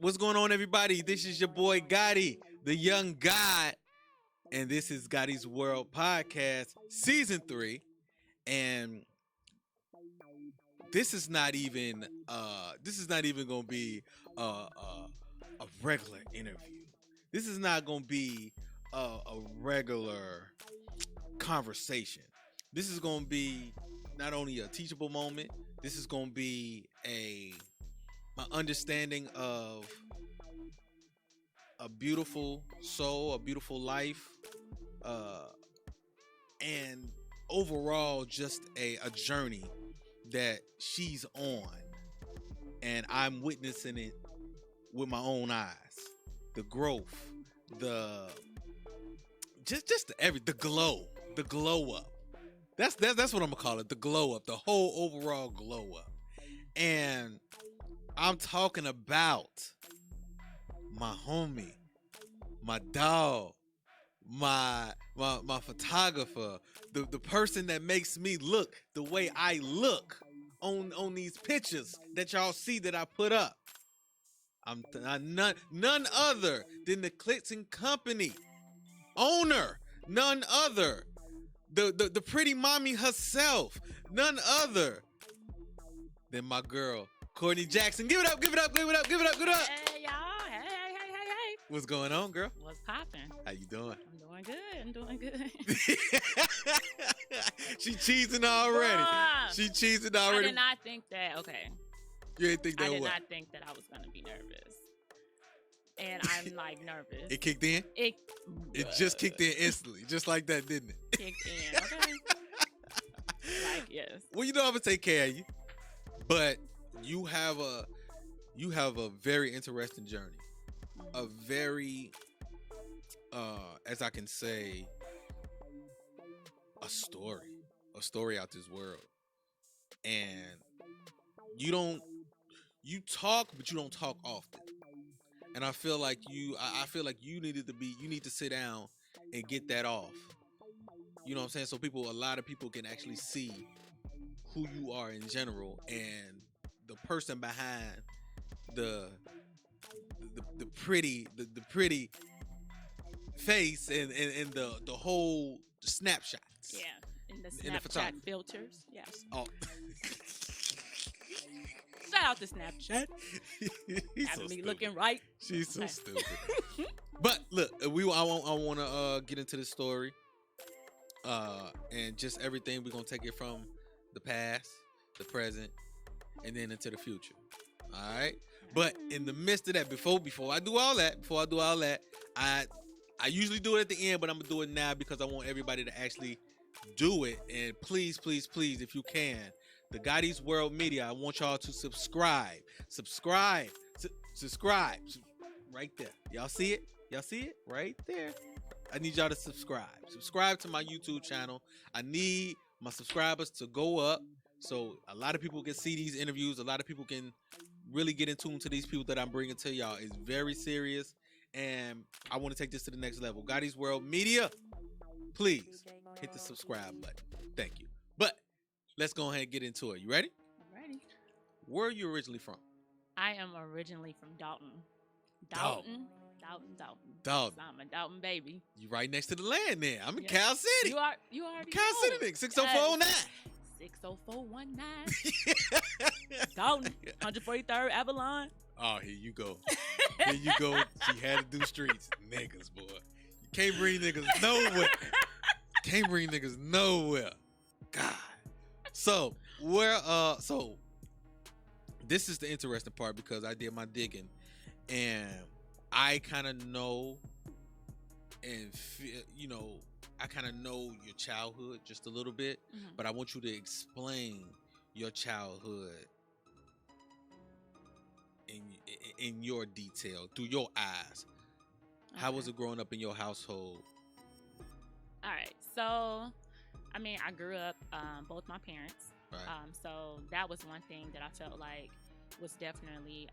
What's going on, everybody? This is your boy Gotti, the young God, and this is Gotti's World Podcast, Season 3. And this is not even gonna be a regular interview. This is not gonna be a regular conversation. This is gonna be not only a teachable moment. This is gonna be my understanding of a beautiful soul, a beautiful life, and overall just a journey that she's on, and I'm witnessing it with my own eyes. The growth, the glow up. That's what I'm gonna call it. The glow up, the whole overall glow up. And I'm talking about my homie, my dog, my photographer, the person that makes me look the way I look on these pictures that y'all see that I put up. I'm none other than the Clinton Company owner, none other, the pretty mommy herself, none other than my girl, Courtney Jackson. Give it up, give it up, give it up, give it up, give it up. Hey, y'all. Hey. What's going on, girl? What's poppin'? How you doing? I'm doing good. She cheesing already. Bruh. She cheesing already. I did not think that, okay. You didn't think that I did what? not think that I was going to be nervous. And I'm like nervous. It kicked in? It just kicked in instantly. Just like that, didn't it? Kicked in, okay? Like, yes. Well, you know I'm going to take care of you. But you have a very interesting journey. A very, as I can say, a story out this world. And you talk, but you don't talk often. And I feel like you need to sit down and get that off. You know what I'm saying? So a lot of people can actually see who you are in general, and the person behind the pretty face and the whole snapshots. Yeah, in the In the Snapchat photography. filters, yes. Oh. Shout out to Snapchat. He's Having so me stupid. looking right. She's so Okay. stupid. But look, I want to get into the story, and just everything. We're gonna take it from the past, the present, and then into the future. All right. But in the midst of that, before I do all that, I usually do it at the end, but I'm gonna do it now because I want everybody to actually do it. And please, if you can, the Gotti's World Media, I want y'all to subscribe. Subscribe. Right there. Y'all see it? Right there. I need y'all to subscribe. Subscribe to my YouTube channel. I need my subscribers to go up so a lot of people can see these interviews. A lot of people can really get in tune to these people that I'm bringing to y'all. It's very serious, and I want to take this to the next level. Gotti's World Media, please hit the subscribe button. Thank you. But let's go ahead and get into it. You ready? I'm ready. Where are you originally from? I am originally from Dalton. Dalton. So I'm a Dalton baby. You right next to the land there. I'm in Yeah. Cal City. You already Cal know. City, nigga. 60409. 60419. Dalton, 143rd Avalon. Oh, here you go. Here you go. She had to do streets. Niggas, boy. You can't bring niggas nowhere. God. So, so this is the interesting part because I did my digging and I kind of know and I kind of know your childhood just a little bit, but I want you to explain your childhood in your detail through your eyes. Okay. How was it growing up in your household? All right. So, I mean, I grew up both my parents. Right. So that was one thing that I felt like was definitely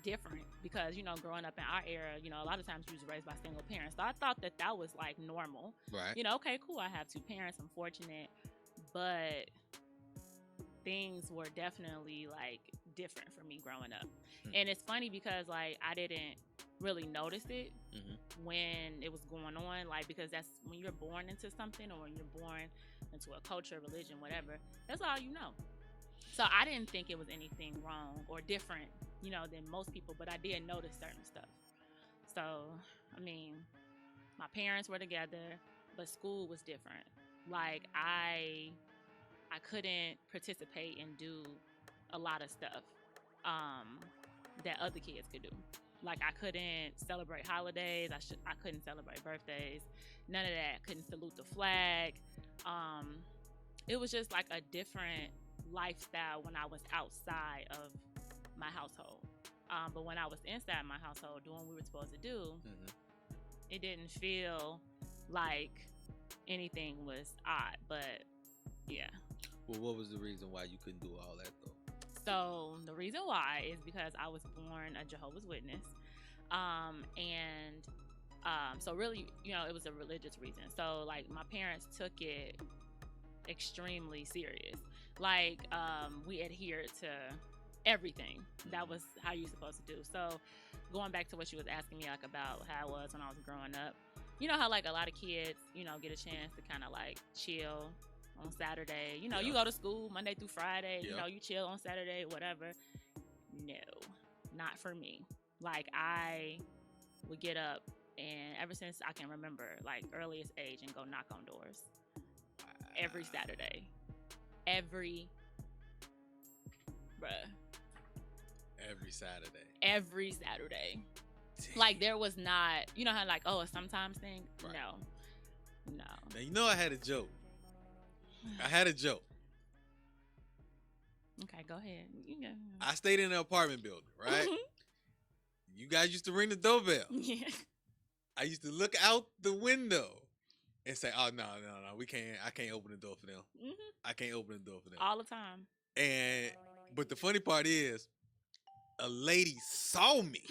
different because, growing up in our era, a lot of times you was raised by single parents. So I thought that was like normal. Right. Okay, cool. I have two parents. I'm fortunate. But things were definitely like different for me growing up. And it's funny because like I didn't really notice it when it was going on, like because that's when you're born into something or when you're born into a culture, religion, whatever, that's all you know. So I didn't think it was anything wrong or different, you know, than most people, but I did notice certain stuff. So, I mean, my parents were together, but school was different. Like I couldn't participate and do a lot of stuff that other kids could do. Like I couldn't celebrate holidays. I couldn't celebrate birthdays. None of that. Couldn't salute the flag. It was just like a different lifestyle when I was outside of my household. But when I was inside my household doing what we were supposed to do, it didn't feel like anything was odd. But yeah. Well, what was the reason why you couldn't do all that though? So the reason why is because I was born a Jehovah's Witness. So really, you know, it was a religious reason. So like my parents took it extremely serious. Like we adhered to everything. That was how you're supposed to do. So going back to what she was asking me like about how it was when I was growing up, you know how like a lot of kids, you know, get a chance to kind of like chill on Saturday. You know, you go to school Monday through Friday, you know, you chill on Saturday, whatever. No, not for me. Like I would get up and ever since I can remember, like earliest age, and go knock on doors every Saturday. Every Saturday. Damn. Like there was not, you know how like, oh, a sometimes thing? Right. No. Now, you know I had a joke. Okay, go ahead. I stayed in an apartment building, right? You guys used to ring the doorbell. Yeah. I used to look out the window and say, "Oh no, we can't. I can't open the door for them. I can't open the door for them all the time." But the funny part is, a lady saw me.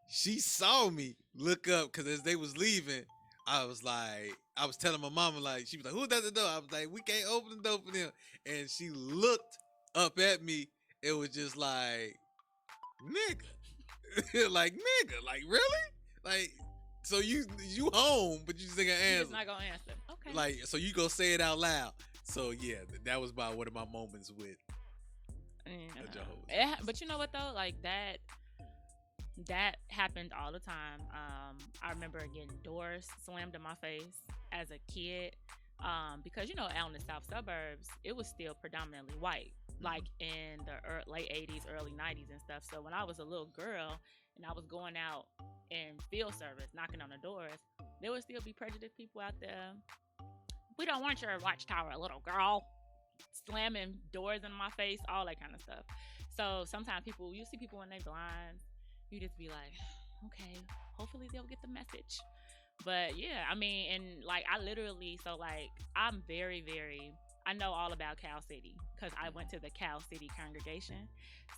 She saw me look up because as they was leaving, I was telling my mama, like, she was like, "Who's at the door?" I was like, "We can't open the door for them." And she looked up at me. It was just like, nigga, like really, like, so you home, but you just ain't gonna answer. She's not gonna answer. Okay. Like, so you go say it out loud. So yeah, that was about one of my moments with Jehovah's. But you know what though, like that happened all the time. I remember getting doors slammed in my face as a kid, because you know out in the south suburbs it was still predominantly white, like in the late 80s, early 90s and stuff. So when I was a little girl and I was going out in field service knocking on the doors, there would still be prejudiced people out there. "We don't want your watchtower, little girl," slamming doors in my face, all that kind of stuff. So sometimes you see people when they blind, you just be like, okay, hopefully they'll get the message. But yeah, I mean, and like I literally, so like I'm very, very, I know all about Cal City because I went to the Cal City congregation.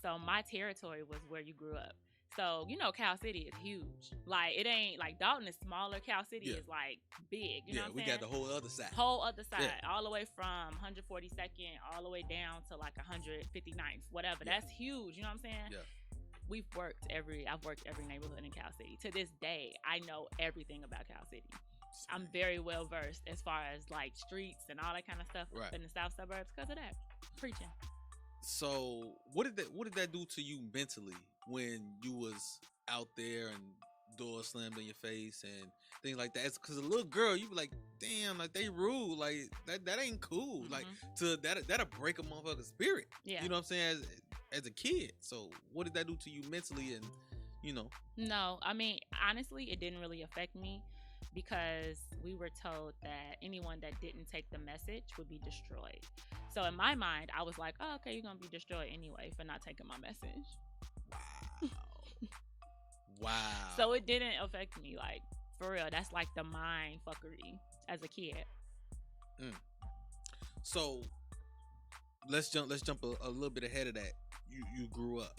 So my territory was where you grew up. So, you know, Cal City is huge. Like, it ain't like Dalton is smaller. Cal City is like big. You know what I'm saying? We got the whole other side. All the way from 142nd all the way down to like 159th, whatever. That's huge. You know what I'm saying? Yeah. I've worked every neighborhood in Cal City. To this day, I know everything about Cal City. I'm very well versed as far as like streets and all that kind of stuff in the south suburbs because of that. Preaching. So what did that do to you mentally when you was out there and doors slammed in your face and things like that? Because a little girl, you be like, damn, like they rude, like that ain't cool. Like that'll break a motherfucker's spirit. Yeah. You know what I'm saying? As a kid. So what did that do to you mentally? And you know? No, I mean, honestly, it didn't really affect me because we were told that anyone that didn't take the message would be destroyed. So in my mind, I was like, oh, okay, you're going to be destroyed anyway for not taking my message. Wow. So it didn't affect me, like, for real. That's like the mind fuckery as a kid. So let's jump a little bit ahead of that. You grew up.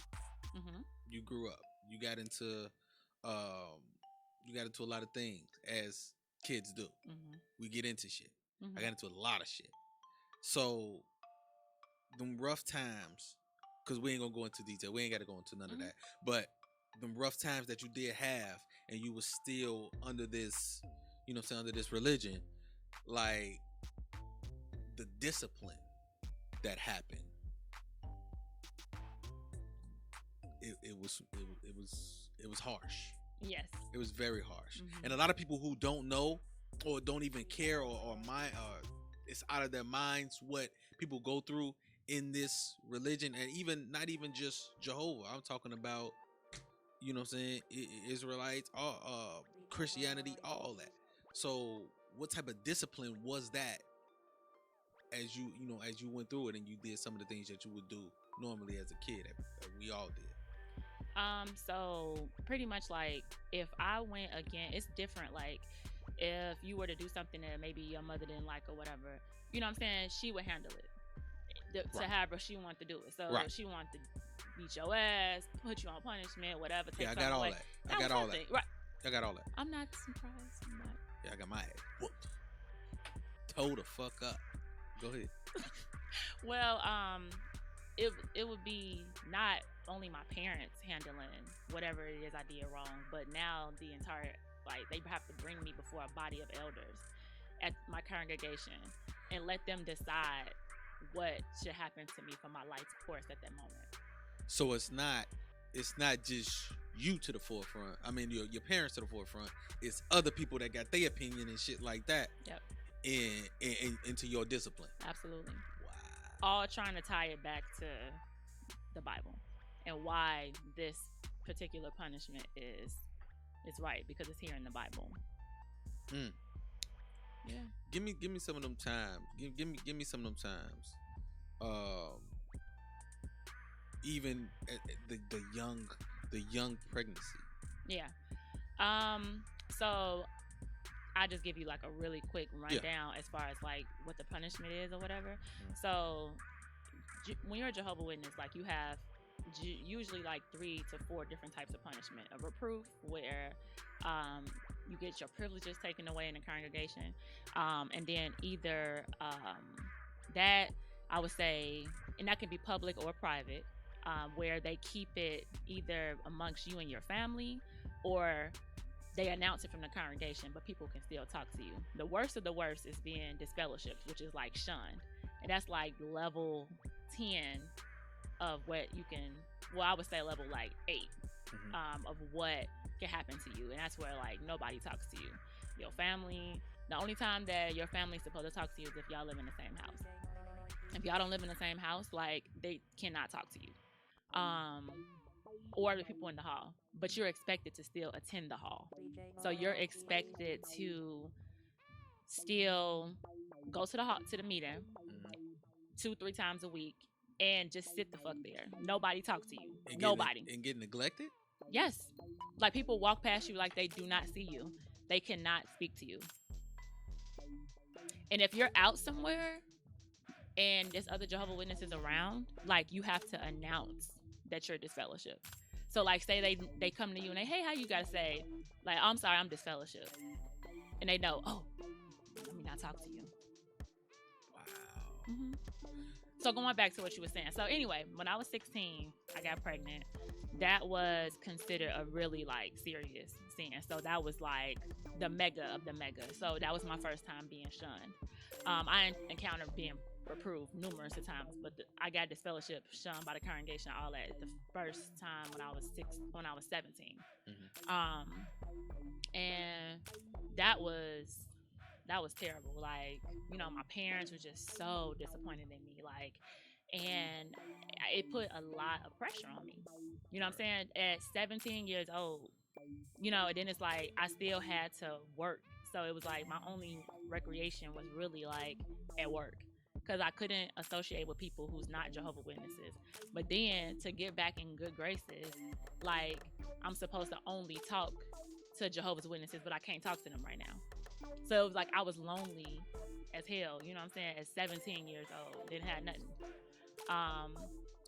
You grew up. You got into a lot of things as kids do. We get into shit. I got into a lot of shit. So them rough times because we ain't gonna go into detail. We ain't got to go into none of that. But the rough times that you did have, and you was still under this, you know what I'm saying, under this religion, like the discipline that happened, it was harsh. Yes. It was very harsh. And a lot of people who don't know or don't even care or mind, it's out of their minds what people go through in this religion, and even not even just Jehovah. I'm talking about, you know what I'm saying, Israelites, all Christianity, all that. So what type of discipline was that as you went through it and you did some of the things that you would do normally as a kid that we all did? So pretty much like if I went again, it's different. Like if you were to do something that maybe your mother didn't like or whatever, you know what I'm saying, she would handle it to however she wanted to do it. So if she wanted to beat your ass, put you on punishment, whatever. Yeah, I got all that. I got all that. Right. I got all that. I'm not surprised. Yeah, I got my ass whooped. Toe the fuck up. Go ahead. Well, it would be not only my parents handling whatever it is I did wrong, but now the entire, like, they have to bring me before a body of elders at my congregation and let them decide what should happen to me for my life's course at that moment. So it's not just you to the forefront. I mean, your parents to the forefront. It's other people that got their opinion and shit like that. Yep. Into your discipline. Absolutely. Wow. All trying to tie it back to the Bible and why this particular punishment is right, because it's here in the Bible. Yeah. Give me some of them times. Give me some of them times. Even the young pregnancy. Yeah. So I just give you like a really quick rundown as far as like what the punishment is or whatever. So when you're a Jehovah Witness, like you have usually like 3 to 4 different types of punishment. A reproof, where you get your privileges taken away in the congregation, and then either that, I would say, and that can be public or private, where they keep it either amongst you and your family, or they announce it from the congregation, but people can still talk to you. The worst of the worst is being disfellowshipped, which is like shunned. And that's like level 10 of what you can, well, I would say level like 8 of what can happen to you. And that's where like nobody talks to you. Your family, the only time that your family's supposed to talk to you is if y'all live in the same house. If y'all don't live in the same house, like they cannot talk to you. Or the people in the hall, but you're expected to still attend the hall. So you're expected to still go to the hall, to the meeting 2-3 times a week, and just sit the fuck there. Nobody talks to you. Nobody. And get neglected? Yes. Like people walk past you like they do not see you. They cannot speak to you. And if you're out somewhere and there's other Jehovah Witnesses around, like you have to announce that you're disfellowship. So like say they come to you and hey, how you gotta say, like, oh, I'm sorry, I'm disfellowship. And they know, oh, let me not talk to you. Wow. So going back to what you were saying. So anyway, when I was 16, I got pregnant. That was considered a really like serious sin. So that was like the mega of the mega. So that was my first time being shunned. I encountered being reproved numerous of times, but I got disfellowship, shunned by the congregation, all that the first time when I was 17. And that was terrible. Like, you know, my parents were just so disappointed in me, like, and it put a lot of pressure on me. You know what I'm saying? At 17 years old, you know, and then it's like I still had to work. So it was like my only recreation was really like at work, because I couldn't associate with people who's not Jehovah Witnesses. But then to get back in good graces, like I'm supposed to only talk to Jehovah's Witnesses, but I can't talk to them right now. So it was like I was lonely as hell, you know what I'm saying? At 17 years old, didn't have nothing.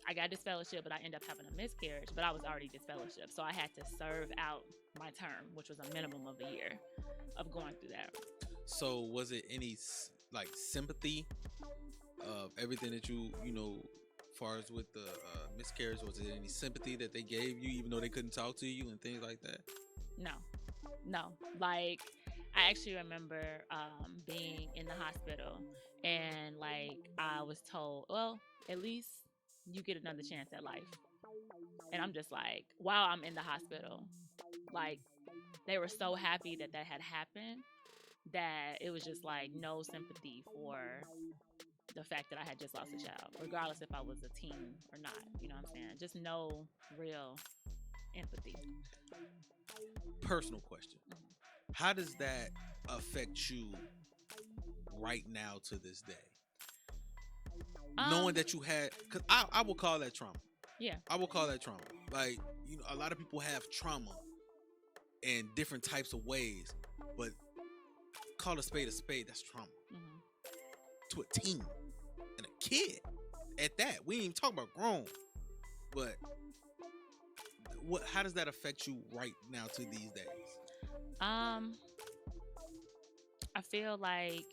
I got disfellowship, but I ended up having a miscarriage, but I was already disfellowship. So I had to serve out my term, which was a minimum of a year of going through that. So was it any like sympathy of everything that you know, far as with the miscarriage, was there any sympathy that they gave you, even though they couldn't talk to you and things like that? No. Like, I actually remember being in the hospital, and like I was told, well, at least you get another chance at life. And I'm just like, while I'm in the hospital, like they were so happy that that had happened that it was just like no sympathy for the fact that I had just lost a child, regardless if I was a teen or not. You know what I'm saying? Just no real empathy. Personal question. How does that affect you right now to this day? Knowing that you had, because I will call that trauma. Yeah. I will call that trauma. Like, you know, a lot of people have trauma in different types of ways, but call a spade, that's trauma. To a teen and a kid at that. We ain't even talking about grown. But how does that affect you right now to these days? I feel like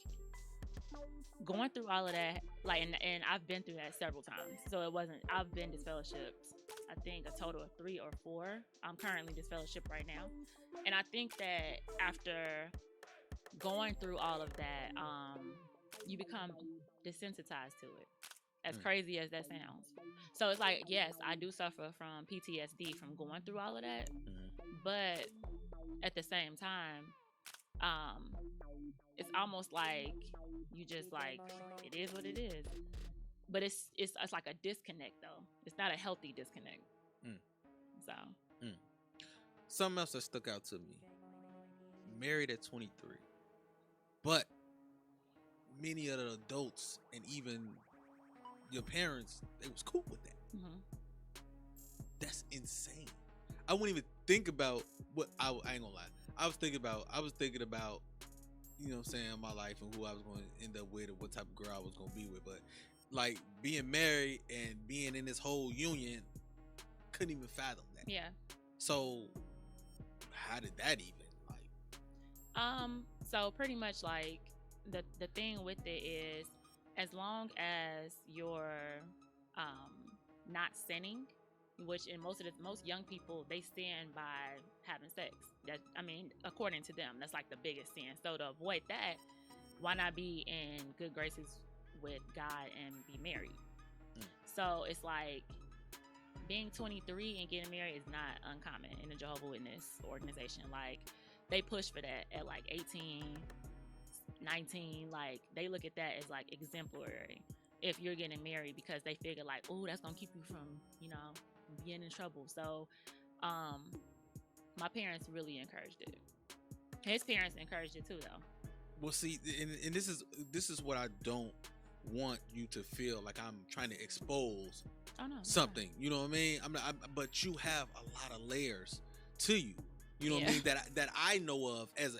going through all of that, like, and I've been through that several times. So I've been disfellowshipped, I think a total of 3 or 4. I'm currently disfellowshipped right now. And I think that after going through all of that, you become desensitized to it, as crazy as that sounds. So it's like, yes, I do suffer from PTSD from going through all of that, but at the same time, it's almost like you just like, it is what it is. But it's like a disconnect though. It's not a healthy disconnect. So something else that stuck out to me. Married at 23, but many of the adults and even your parents, they was cool with that. That's insane. I wouldn't even think about what I ain't gonna lie. I was thinking about, you know what I'm saying, my life and who I was going to end up with and what type of girl I was going to be with. But like being married and being in this whole union, couldn't even fathom that. yeah. So how did that even like? So pretty much like the thing with it is, as long as you're not sinning, which in most young people, they sin by having sex. That, I mean, according to them, that's like the biggest sin. So to avoid that, why not be in good graces with God and be married? So it's like being 23 and getting married is not uncommon in the Jehovah Witness organization. Like, they push for that at like 18, 19. Like, they look at that as like exemplary if you're getting married, because they figure like, oh, that's gonna keep you from, you know, being in trouble. So my parents really encouraged it. His parents encouraged it too, though. Well, see, and this is what I don't want you to feel like I'm trying to expose something. You know what I mean? But you have a lot of layers to you. You know what I mean? That I know of as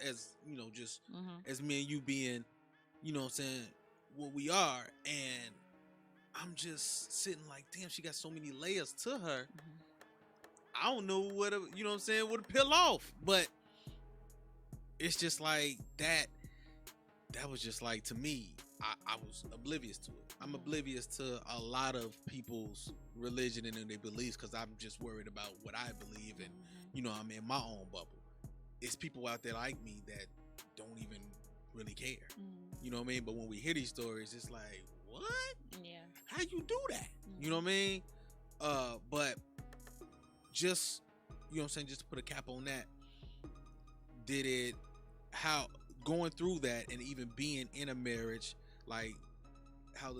you know, just as me and you being, you know what I'm saying, what we are. And I'm just sitting like, damn, she got so many layers to her. I don't know what you know what I'm saying, what to peel off. But it's just like that was just like, to me, I was oblivious to it. I'm oblivious to a lot of people's religion and their beliefs, because I'm just worried about what I believe, and you know, I'm in my own bubble. It's people out there like me that don't even really care. You know what I mean? But when we hear these stories, it's like, what? Yeah. How you do that? You know what I mean? But just, you know what I'm saying, just to put a cap on that, how going through that and even being in a marriage, like how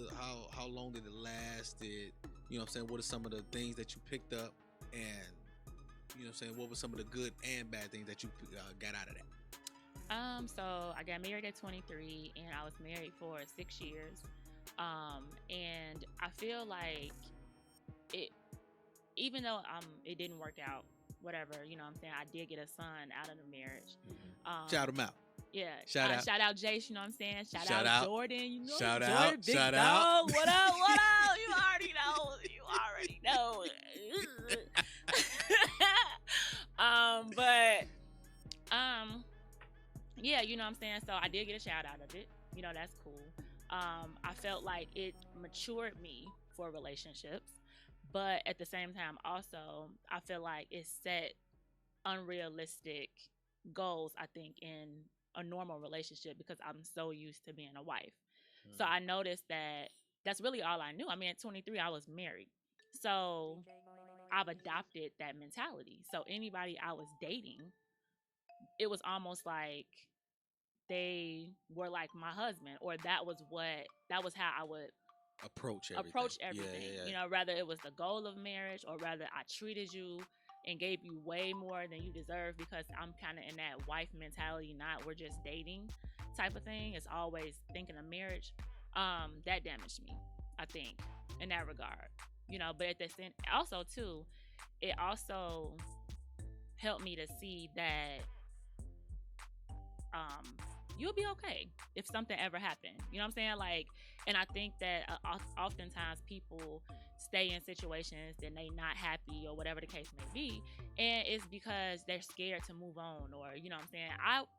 long did it last? You know what I'm saying, what are some of the things that you picked up, and you know what I'm saying, what were some of the good and bad things that you got out of that? So I got married at 23, and I was married for 6 years. And I feel like it, even though it didn't work out, whatever, you know what I'm saying, I did get a son out of the marriage. Shout him out. Yeah. Shout out. Shout out Jace, you know what I'm saying? Shout out out Jordan, you know. Shout Jordan, out. big Shout dog. out. What up? What up? You already know. You already know. But yeah, you know what I'm saying? So I did get a shout out of it. You know, that's cool. I felt like it matured me for relationships. But at the same time, also, I feel like it set unrealistic goals, I think, in a normal relationship because I'm so used to being a wife. So I noticed that that's really all I knew. I mean, at 23, I was married. So I've adopted that mentality. So anybody I was dating, it was almost like they were like my husband, or that was how I would approach everything. Yeah. You know, rather it was the goal of marriage, or rather I treated you and gave you way more than you deserve, because I'm kind of in that wife mentality, not we're just dating type of thing. It's always thinking of marriage. That damaged me, I think, in that regard. You know, but at the same, also too, it also helped me to see that you'll be okay if something ever happened. You know what I'm saying? Like, and I think that oftentimes people stay in situations that they not happy or whatever the case may be, and it's because they're scared to move on, or you know what I'm saying?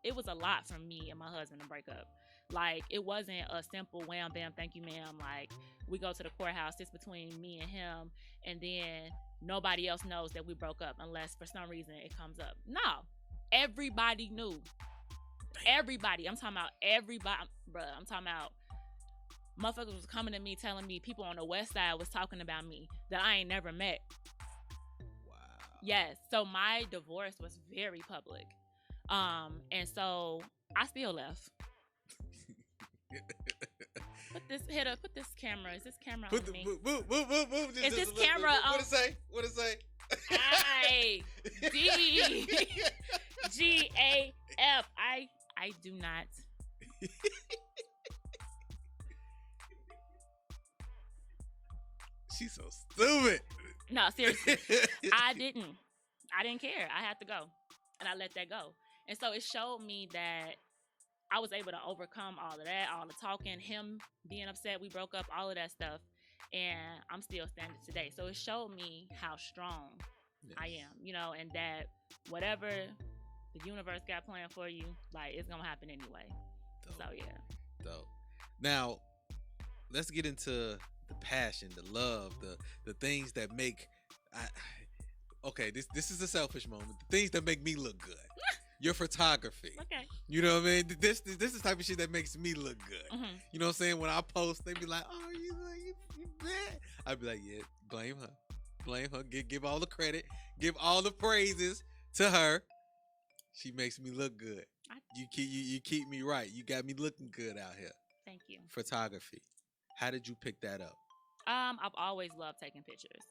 It was a lot for me and my husband to break up. Like, it wasn't a simple wham bam thank you ma'am, like we go to the courthouse, it's between me and him, and then nobody else knows that we broke up unless for some reason it comes up. No, everybody knew. Everybody. I'm talking about everybody, bruh. I'm talking about motherfuckers was coming to me telling me people on the west side was talking about me that I ain't never met. Wow. Yes. So my divorce was very public. And so I still left. Put this camera. Is this camera on me? Move. Is this camera on? What it say? I D G A F. I do not. She's so stupid. No, seriously. I didn't care. I had to go. And I let that go. And so it showed me that I was able to overcome all of that, all the talking, him being upset, we broke up, all of that stuff. And I'm still standing today. So it showed me how strong I am, you know, and that whatever the universe got planned for you, like, it's gonna happen anyway. Dope. So yeah. Dope. Now, let's get into the passion, the love, the things that make. Okay, this is a selfish moment. The things that make me look good. Your photography. Okay. You know what I mean? This is the type of shit that makes me look good. Mm-hmm. You know what I'm saying? When I post, they be like, "Oh, you bad." I'd be like, "Yeah, blame her. Give all the credit, give all the praises to her. She makes me look good. You keep me right. You got me looking good out here." Thank you. Photography. How did you pick that up? I've always loved taking pictures.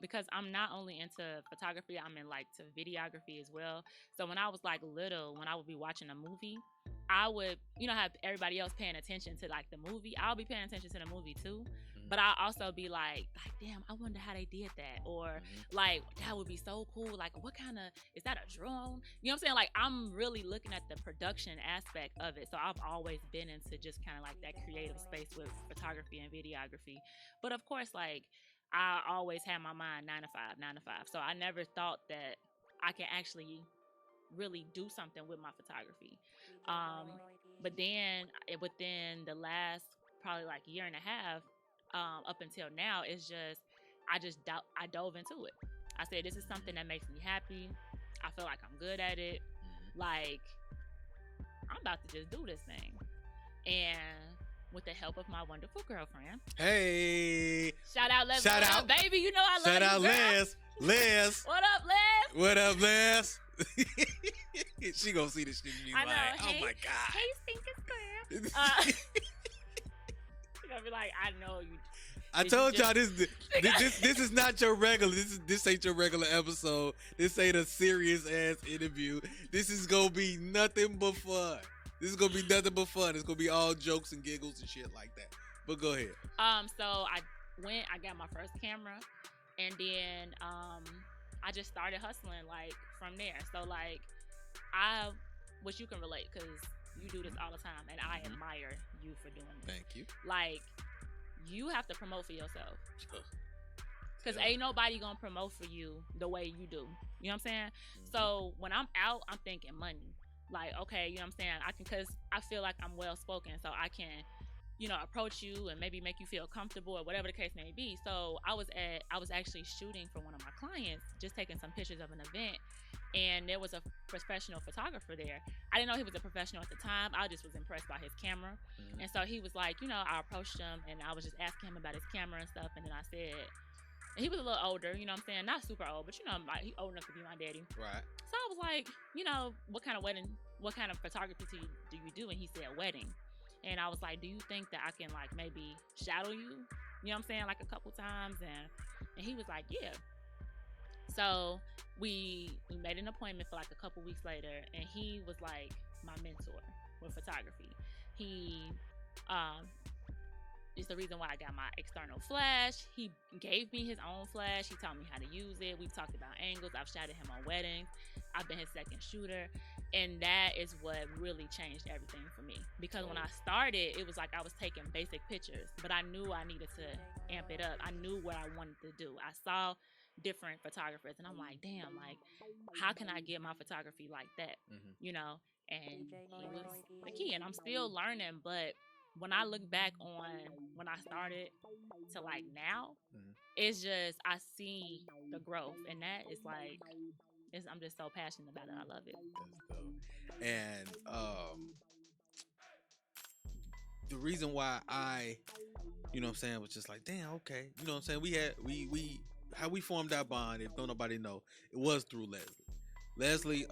Because I'm not only into photography, I'm in like to videography as well. So when I was like little, when I would be watching a movie, I would, you know, have everybody else paying attention to like the movie. I'll be paying attention to the movie too. Mm-hmm. But I'll also be like, damn, I wonder how they did that. Or like, that would be so cool. Like, what kind of, is that a drone? You know what I'm saying? Like, I'm really looking at the production aspect of it. So I've always been into just kind of like that creative space with photography and videography. But of course, like, I always had my mind 9 to 5. So I never thought that I can actually really do something with my photography. But then within the last probably like year and a half, up until now, it's just, I dove into it. I said, this is something that makes me happy. I feel like I'm good at it. Like, I'm about to just do this thing. And with the help of my wonderful girlfriend. Hey. Shout out, Les. Shout out. Baby, you know I love you. Shout out, Les. Les. What up, Les? What up, Les? She gonna see this shit and be I like, know. oh my God. Hey, Stink Square. She gonna be like, I know you. I told y'all this is not your regular. This ain't your regular episode. This ain't a serious ass interview. This is gonna be nothing but fun. This is gonna be nothing but fun. It's gonna be all jokes and giggles and shit like that. But go ahead. So I got my first camera, and then I just started hustling like from there. So like which you can relate because you do this all the time, and I admire you for doing this. Thank you. Like, you have to promote for yourself. Because ain't nobody gonna promote for you the way you do. You know what I'm saying? So when I'm out, I'm thinking money. Like, okay, you know what I'm saying? Because I feel like I'm well spoken, so I can, approach you and maybe make you feel comfortable or whatever the case may be. So I was actually shooting for one of my clients, just taking some pictures of an event, and there was a professional photographer there. I didn't know he was a professional at the time. I just was impressed by his camera. And so he was like, I approached him and I was just asking him about his camera and stuff. And then I said, and he was a little older, you know what I'm saying? Not super old, but like, he old enough to be my daddy. Right. So I was like, what kind of photography do you do? And he said wedding. And I was like, do you think that I can like maybe shadow you? You know what I'm saying? Like a couple times. And he was like, yeah. So we made an appointment for like a couple weeks later, and he was like my mentor with photography. He is the reason why I got my external flash. He gave me his own flash. He taught me how to use it. We've talked about angles. I've shadowed him on weddings. I've been his second shooter. And that is what really changed everything for me. Because when I started, it was like I was taking basic pictures, but I knew I needed to amp it up. I knew what I wanted to do. I saw different photographers, and I'm like, damn, like, how can I get my photography like that? And he was the key. And I'm still learning, but when I look back on when I started to like now, it's just, I see the growth, and that is like, I'm just so passionate about it. I love it. That's dope. And the reason why I, was just like, damn, okay. You know what I'm saying? We how we formed our bond, if don't nobody know, it was through Leslie.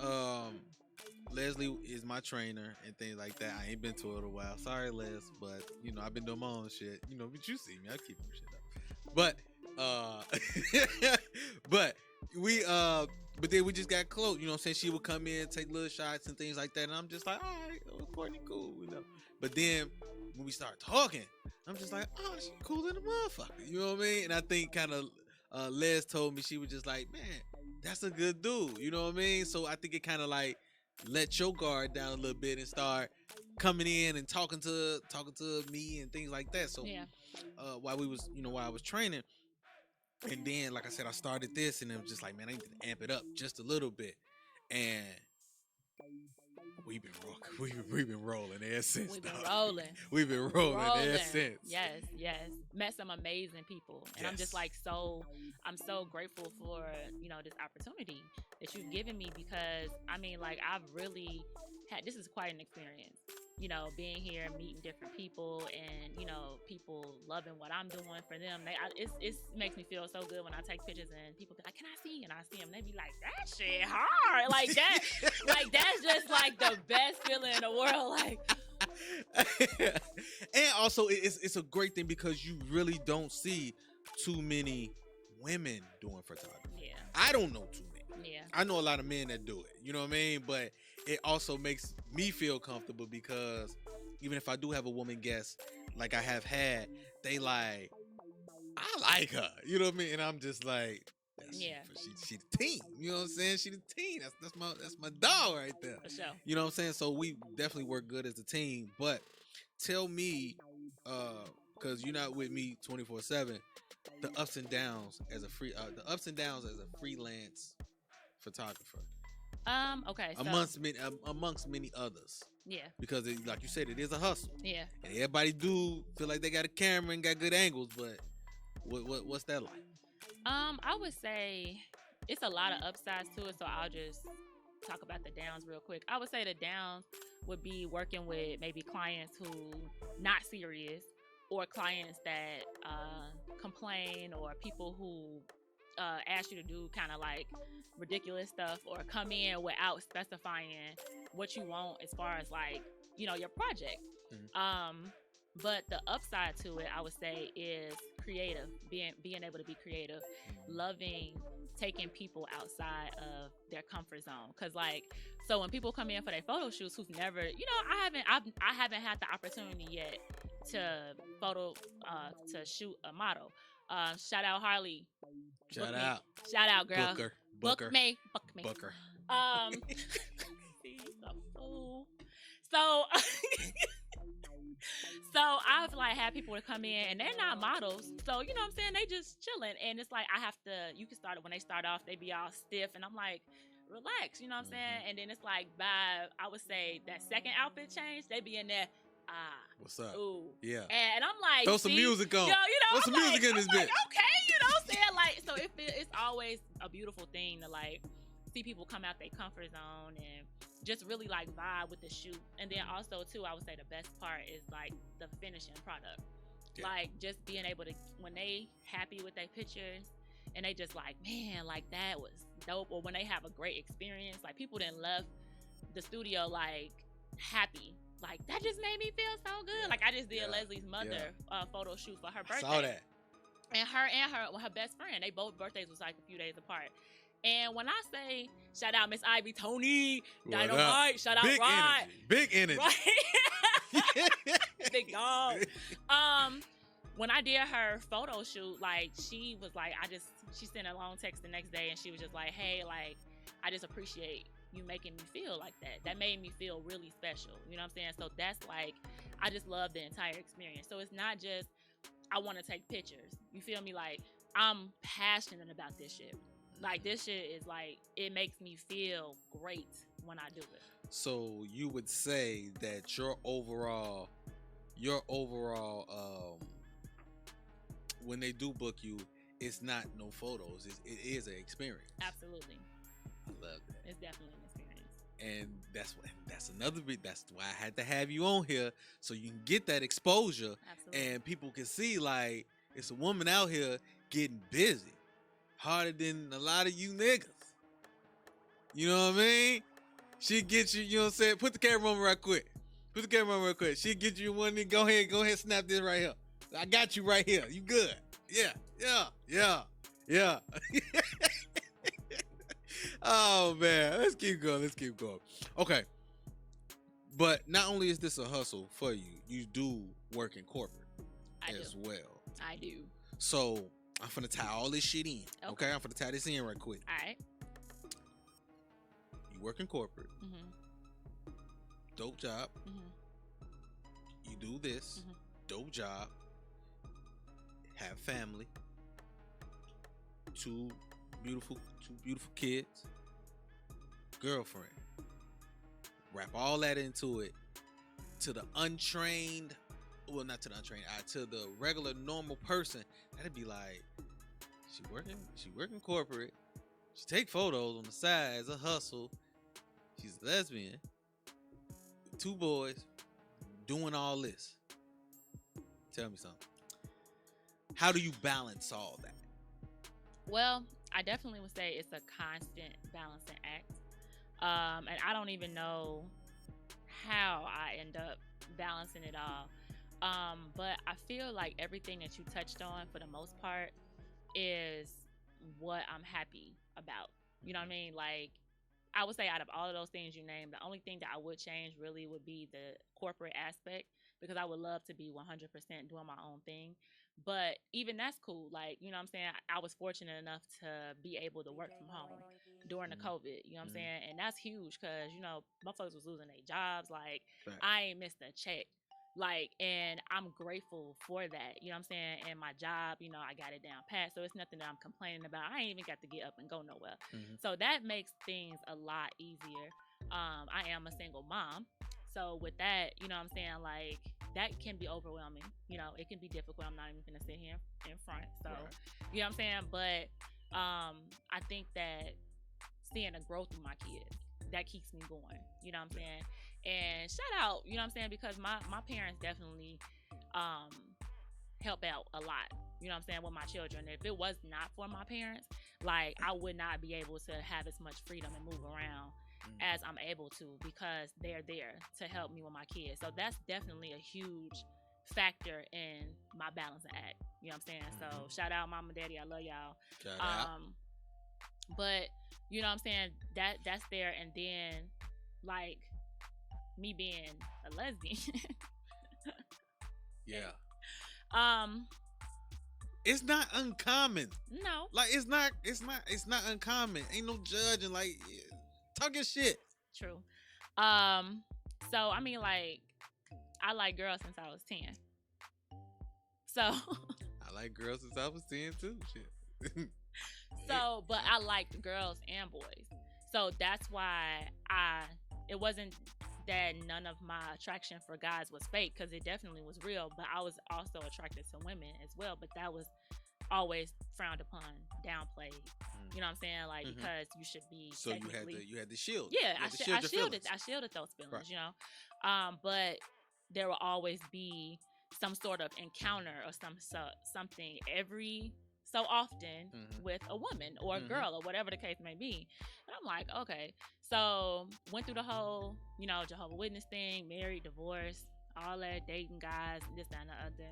Leslie is my trainer and things like that. I ain't been to it in a while. Sorry, Les, but I've been doing my own shit. But you see me, I keep shit up. But but then we just got close. You know what I'm saying? She would come in, take little shots and things like that, and I'm just like, all right, Courtney, cool, But then when we start talking, I'm just like, oh, she cool in the motherfucker. You know what I mean? And I think kind of Les told me, she was just like, man, that's a good dude. You know what I mean? So I think it kind of like let your guard down a little bit and start coming in and talking to me and things like that. So while I was training, and then like I said, I started this, and it was just like, man, I need to amp it up just a little bit, and we've been rolling ever since. We've been rolling. We've been rolling ever since. Yes. Met some amazing people, and I'm just like I'm so grateful for this opportunity that you've given me, because I mean, like, I've really this is quite an experience. Being here, meeting different people, and people loving what I'm doing for them. It makes me feel so good when I take pictures and people be like, "Can I see?" And I see them, and they be like, "That shit hard," like that. Like, that's just like the best feeling in the world. Like, and also it's a great thing because you really don't see too many women doing photography. Yeah, I don't know too many. Yeah, I know a lot of men that do it. You know what I mean? But it also makes me feel comfortable because even if I do have a woman guest, like I have had, they like, I like her. You know what I mean? And I'm just like, she the team. You know what I'm saying? She the team. That's my dog right there. For sure. You know what I'm saying? So we definitely work good as a team. But tell me, because you're not with me 24/7, the ups and downs as a freelance photographer. Okay. So, amongst many others. Yeah. Because like you said, it is a hustle. Yeah. And everybody do feel like they got a camera and got good angles, but what's that like? I would say it's a lot of upsides to it, so I'll just talk about the downs real quick. I would say the downs would be working with maybe clients who not serious, or clients that complain, or people who ask you to do kind of like ridiculous stuff, or come in without specifying what you want as far as like your project. But the upside to it, I would say, is creative, being able to be creative, loving taking people outside of their comfort zone. Cause like, so when people come in for their photo shoots who've never, I haven't had the opportunity yet to shoot a model. Shout out Harley. Shout out. Shout out, girl. Booker. Book me. Booker. See, so fool. So so I've like had people to come in and they're not models. So, you know what I'm saying? They just chilling. And it's like, you can start it when they start off, they be all stiff. And I'm like, relax, you know what I'm saying? And then it's like, I would say that second outfit change, they be in there, What's up? Ooh. Yeah. And I'm like, throw some music on. Yo, throw some music in this bitch. Okay, you know what I'm saying? Like, so it's always a beautiful thing to like see people come out their comfort zone and just really like vibe with the shoot. And then also too, I would say the best part is like the finishing product. Yeah. Like just being able to, when they happy with their pictures and they just like, man, like that was dope. Or when they have a great experience, like people then left the studio like happy. Like that just made me feel so good. Like I just did Leslie's mother photo shoot for her birthday. I saw that. And her best friend, they both birthdays was like a few days apart. And when I say shout out Miss Ivy, Tony, Dynamite, shout out Rod. Big energy. Right? Big dog. When I did her photo shoot, like she was like, she sent a long text the next day and she was just like, hey, like, I just appreciate you making me feel like that. That made me feel really special. You know what I'm saying? So that's like, I just love the entire experience. So it's not just, I want to take pictures. You feel me? Like, I'm passionate about this shit. Like, this shit is like, it makes me feel great when I do it. So you would say that your overall, when they do book you, it's not no photos. It is an experience. Absolutely. I love that. It's definitely an experience. And that's another bit. That's why I had to have you on here so you can get that exposure. Absolutely. And people can see like it's a woman out here getting busy, harder than a lot of you niggas. You know what I mean? She get you. You know what I'm saying? Put the camera on right quick. She get you one. Go ahead, snap this right here. I got you right here. You good? Yeah. Oh man, let's keep going. Okay, but not only is this a hustle for you, you do work in corporate as well. I do. So I'm finna tie all this shit in. Okay, I'm finna tie this in right quick. All right. You work in corporate. Mm-hmm. Dope job. Mm-hmm. You do this. Mm-hmm. Dope job. Have family. Two beautiful kids. Girlfriend. Wrap all that into it. To the untrained, well, not to the untrained eye, to the regular normal person, that'd be like, she working corporate. She take photos on the side as a hustle. She's a lesbian. 2 boys doing all this. Tell me something. How do you balance all that? Well, I definitely would say it's a constant balancing act. And I don't even know how I end up balancing it all. But I feel like everything that you touched on for the most part is what I'm happy about. You know what I mean? Like, I would say out of all of those things you named, the only thing that I would change really would be the corporate aspect, because I would love to be 100% doing my own thing. But even that's cool. Like, you know what I'm saying? I was fortunate enough to be able to work from home during the COVID, you know what I'm saying? And that's huge because, you know, motherfuckers was losing their jobs. Like, right. I ain't missed a check. Like, and I'm grateful for that, you know what I'm saying? And my job, you know, I got it down pat. So it's nothing that I'm complaining about. I ain't even got to get up and go nowhere. Mm-hmm. So that makes things a lot easier. I am a single mom. So with that, you know what I'm saying? Like, that can be overwhelming. You know, it can be difficult. I'm not even going to sit here in front. So, right. You know what I'm saying? But I think that seeing the growth of my kids, that keeps me going. You know what I'm saying? And shout out, you know what I'm saying? Because my parents definitely help out a lot. You know what I'm saying? With my children. If it was not for my parents, like, I would not be able to have as much freedom and move around as I'm able to, because they're there to help me with my kids. So that's definitely a huge factor in my balancing act. You know what I'm saying? So shout out mom and daddy. I love y'all. Shout out. But you know what I'm saying? That's there. And then like me being a lesbian. Yeah. It's not uncommon. No. Like it's not uncommon. Ain't no judging. Like, talking shit. True. So I mean, like, I like girls since I was 10. So I like girls since I was 10 too. Shit. So, but I liked girls and boys. So that's why it wasn't that none of my attraction for guys was fake, because it definitely was real, but I was also attracted to women as well, but that was always frowned upon, downplayed. You know what I'm saying? Like, because you should be so you had the shield. Yeah, I shielded those feelings, right. You know. But there will always be some sort of encounter or something every so often with a woman or a girl or whatever the case may be. And I'm like, okay. So went through the whole, you know, Jehovah Witness thing, married, divorced, all that, dating guys, this, that, and the other.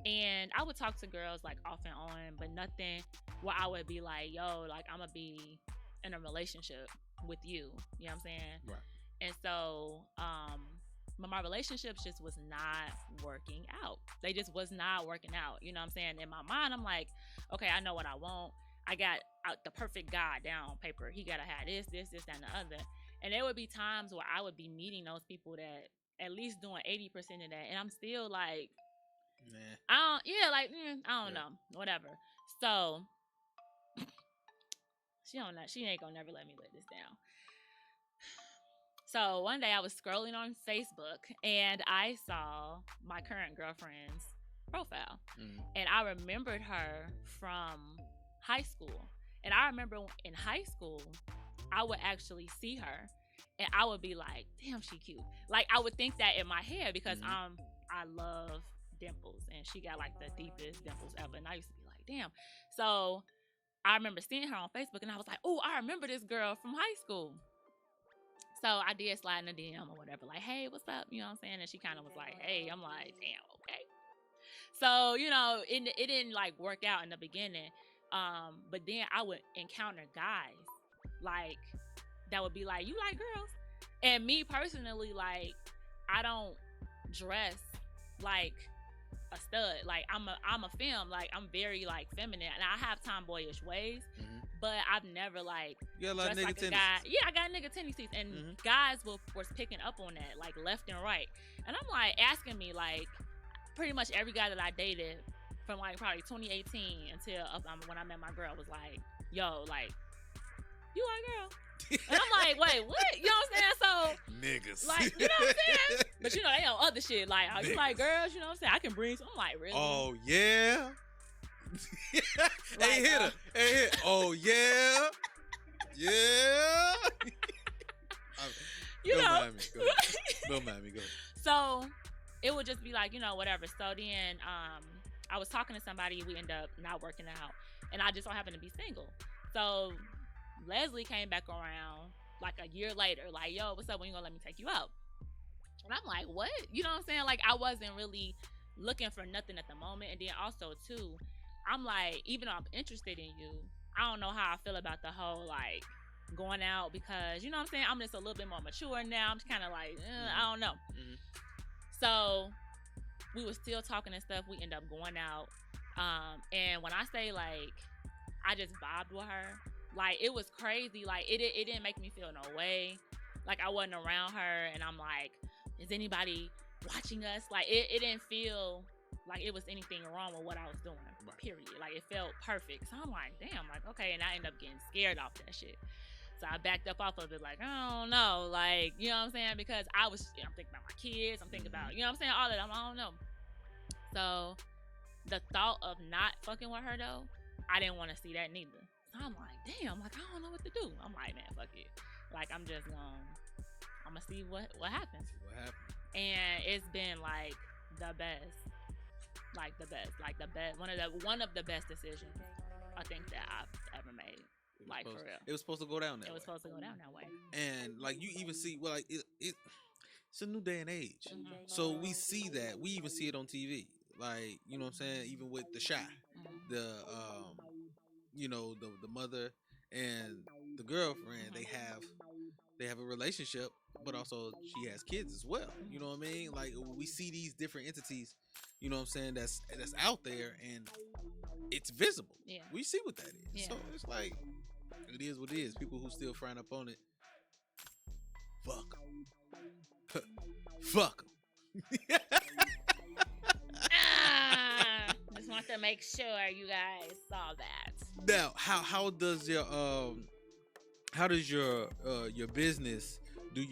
And I would talk to girls like off and on, but nothing where I would be like, yo, like I'm gonna be in a relationship with you. You know what I'm saying? Right. And so, but my relationships just was not working out. They just was not working out. You know what I'm saying? In my mind, I'm like, okay, I know what I want. I got the perfect guy down on paper. He gotta have this, that, and the other. And there would be times where I would be meeting those people that at least doing 80% of that, and I'm still like, nah. I don't know, whatever. So she ain't gonna never let me live this down. So one day I was scrolling on Facebook and I saw my current girlfriend's profile, and I remembered her from high school. And I remember in high school, I would actually see her and I would be like, damn, she cute. Like, I would think that in my head because I love dimples, and she got like the deepest dimples ever, and I used to be like, damn. So I remember seeing her on Facebook and I was like, oh, I remember this girl from high school. So I did slide in a DM or whatever, like, hey, what's up? You know what I'm saying? And she kind of was like, hey. I'm like, damn, okay. So, you know, it didn't like work out in the beginning. But then I would encounter guys like that would be like, you like girls? And me personally, like, I don't dress like a stud. Like, I'm a femme. Like, I'm very like feminine, and I have tomboyish ways, but I've never like dressed like a guy. Yeah, I got nigga tendencies, and guys was picking up on that, like left and right. And I'm like asking me, like, pretty much every guy that I dated from like probably 2018 until when I met my girl was like, yo, like, you are a girl. And I'm like, wait, what? You know what I'm saying? So niggas, like, you know what I'm saying? But you know, they on other shit. Like, are you like girls? You know what I'm saying? I can bring some. I'm like, really? Oh yeah. Hey, hit her. Hey, hit. Oh yeah. Yeah. Don't mind me. Go. So it would just be like, you know, whatever. So then, I was talking to somebody. We ended up not working out, and I just so happened to be single. So Leslie came back around like a year later, like, yo, what's up? When you gonna let me take you out? And I'm like, what? You know what I'm saying? Like, I wasn't really looking for nothing at the moment. And then also too, I'm like, even though I'm interested in you, I don't know how I feel about the whole like going out, because you know what I'm saying? I'm just a little bit more mature now. I'm just kind of like, I don't know. So we were still talking and stuff. We end up going out. And when I say like, I just vibed with her. Like, it was crazy. Like, it didn't make me feel no way. Like, I wasn't around her, and I'm like, is anybody watching us? Like, it didn't feel like it was anything wrong with what I was doing, period. Like, it felt perfect. So I'm like, damn, like, okay. And I ended up getting scared off that shit. So I backed up off of it, like, I don't know. Like, you know what I'm saying? Because I'm thinking about my kids. I'm thinking about, you know what I'm saying? All that. I don't know. So the thought of not fucking with her, though, I didn't want to see that neither. So I'm like, damn, like, I don't know what to do. I'm like, man, fuck it. Like, I'm just I'm gonna see what happens. And it's been like the best. Like the best. One of the best decisions I think that I've ever made. Like, for real. It was supposed to go down that way. It was supposed to go down that way. And like, you even see, well, like, it's a new day and age. So we see that. We even see it on TV. Like, you know what I'm saying? Even with the Shy, the you know, the mother and the girlfriend, they have a relationship, but also she has kids as well. You know what I mean? Like, we see these different entities, you know what I'm saying, that's out there, and it's visible. Yeah. We see what that is. Yeah. So it's like, it is what it is. People who still frown up on it, fuck 'em. Fuck 'em. Just want to make sure you guys saw that. Now, how does your business do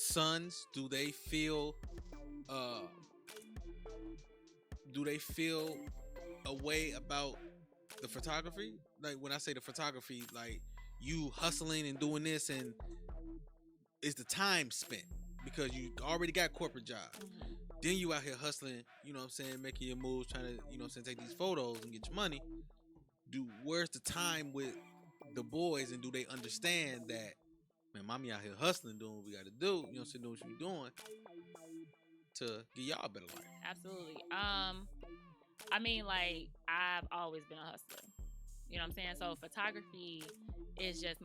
sons, do they feel a way about the photography? Like when I say the photography, like you hustling and doing this, and is the time spent because you already got corporate jobs. Mm-hmm. Then you out here hustling, you know what I'm saying, making your moves, trying to, you know what I'm saying, take these photos and get your money. Where's the time with the boys, and do they understand that, man, mommy out here hustling, doing what we got to do, you know what I'm saying, doing what we doing to give y'all a better life? Absolutely. I mean, like, I've always been a hustler. You know what I'm saying? So photography is the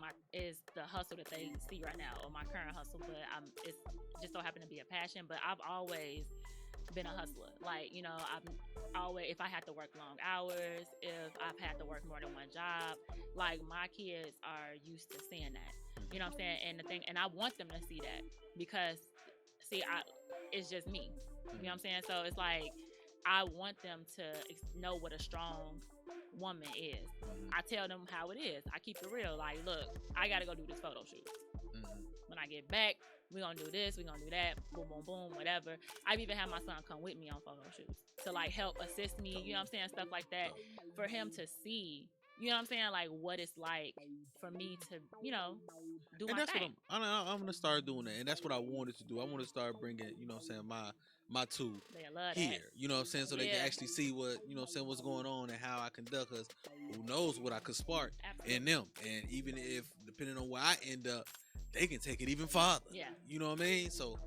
hustle that they see right now, or my current hustle, but it's just so happened to be a passion. But I've always been a hustler. Like, you know, I've always, if I had to work long hours, if I've had to work more than one job, like my kids are used to seeing that. You know what I'm saying? And I want them to see that because, see, it's just me. You know what I'm saying? So it's like, I want them to know what a strong woman is. I tell them how it is. I keep it real. Like, look, I gotta go do this photo shoot. When I get back, we're gonna do this, we're gonna do that, boom, boom, boom, whatever. I've even had my son come with me on photo shoots to like help assist me, you know what I'm saying, stuff like that, for him to see, you know what I'm saying, like what it's like for me to, you know, do and my that's thing. what I'm gonna start doing that, and that's what I wanted to do. I want to start bringing, you know what I'm saying, my tool here, that. you know what I'm saying, so they can actually see what, you know what I'm saying, what's going on and how I conduct, because who knows what I could spark in them. And even if, depending on where I end up, they can take it even farther. Yeah. You know what I mean? So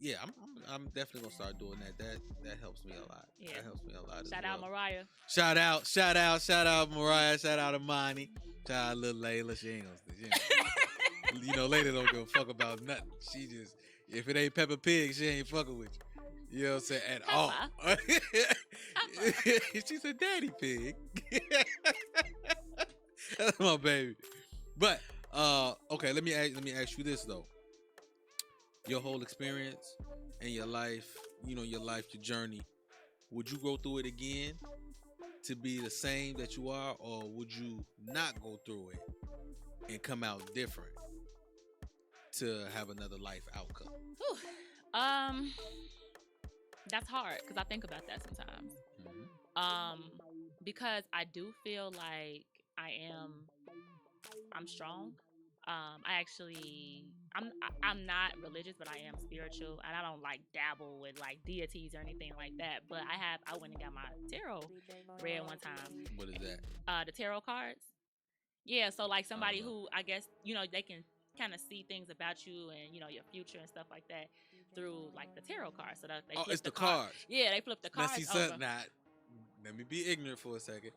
yeah, I'm definitely gonna start doing that. That helps me a lot. Yeah. That helps me a lot. Shout out Mariah. Shout out Mariah. Shout out Imani. Shout out little Layla. She ain't gonna, you know, Layla don't give a fuck about nothing. She just, if it ain't Peppa Pig, she ain't fucking with you. You know what I'm saying? At all. She said, "Daddy Pig." That's my baby. But okay, let me ask you this though. Your whole experience and your life, you know, your journey, would you go through it again to be the same that you are, or would you not go through it and come out different to have another life outcome? Whew. That's hard because I think about that sometimes. Because I do feel like I'm strong. I'm not religious, but I am spiritual, and I don't like dabble with like deities or anything like that. But I went and got my tarot read one time. What is that? The tarot cards. Yeah, so like somebody who, I guess, you know, they can kind of see things about you and, you know, your future and stuff like that through like the tarot cards. So that they flip it's the cards. Yeah, they flip the cards. Now, see, let me be ignorant for a second.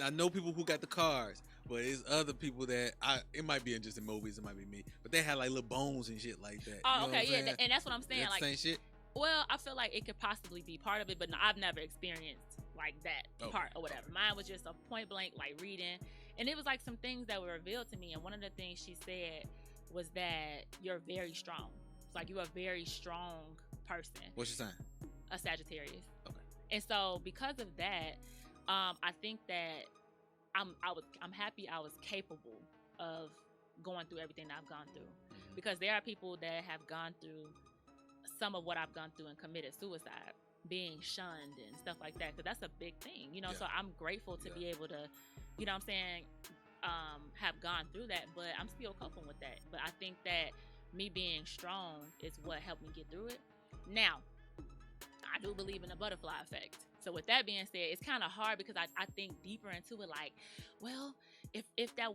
I know people who got the cards, but it's other people that it might be just in movies, it might be me, but they had like little bones and shit like that. Oh, okay, yeah, and that's what I'm saying. Like, same shit. Well, I feel like it could possibly be part of it, but no, I've never experienced like that part or whatever. Mine was just a point blank like reading, and it was like some things that were revealed to me. And one of the things she said was that you're very strong. It's like you're a very strong person. What's your sign? A Sagittarius. Okay. And so because of that, I think that I'm happy I was capable of going through everything that I've gone through, because there are people that have gone through some of what I've gone through and committed suicide, being shunned and stuff like that, because that's a big thing, you know. So I'm grateful to be able to, you know what I'm saying, have gone through that, but I'm still coping with that. But I think that me being strong is what helped me get through it. Now, I do believe in the butterfly effect. So with that being said, it's kind of hard because I think deeper into it, like, well, if I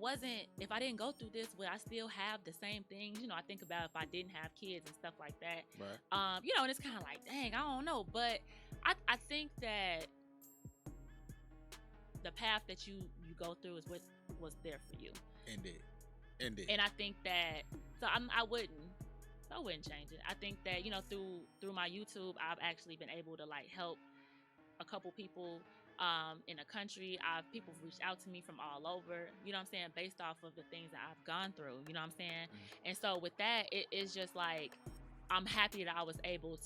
didn't go through this, would I still have the same things? You know, I think about if I didn't have kids and stuff like that. Right. You know, and it's kind of like, dang, I don't know. But I think that the path that you go through is what was there for you. Indeed. And I think that, so I wouldn't change it. I think that, you know, through my YouTube, I've actually been able to like help a couple people in the country. People have reached out to me from all over, you know what I'm saying, based off of the things that I've gone through, you know what I'm saying? And so with that, it's just like, I'm happy that I was able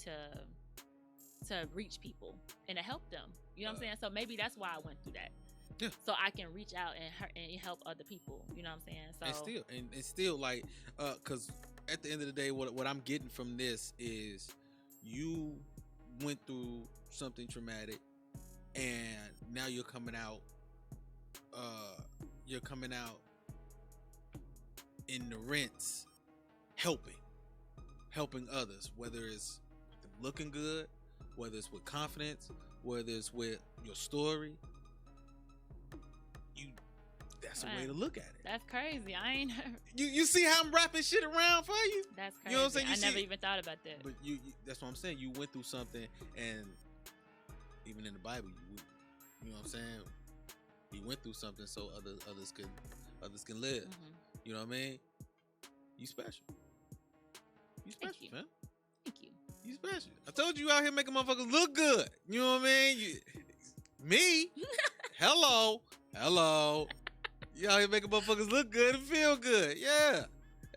to reach people and to help them, you know what I'm saying? So maybe that's why I went through that. Yeah. So I can reach out and help other people, you know what I'm saying? So and still like, cause at the end of the day, what I'm getting from this is you went through something traumatic, and now you're coming out. You're coming out in the rents, helping others, whether it's looking good, whether it's with confidence, whether it's with your story. That's a way to look at it. That's crazy. I ain't. You see how I'm wrapping shit around for you? That's crazy. You know what I'm saying? I never even thought about that. But you that's what I'm saying. You went through something, and even in the Bible, you know what I'm saying? He went through something so others can live. Mm-hmm. You know what I mean? You special. You special, Thank you. man. Thank you. You special. I told you out here making motherfuckers look good. You know what I mean? Me? Hello. You out here making motherfuckers look good and feel good. Yeah,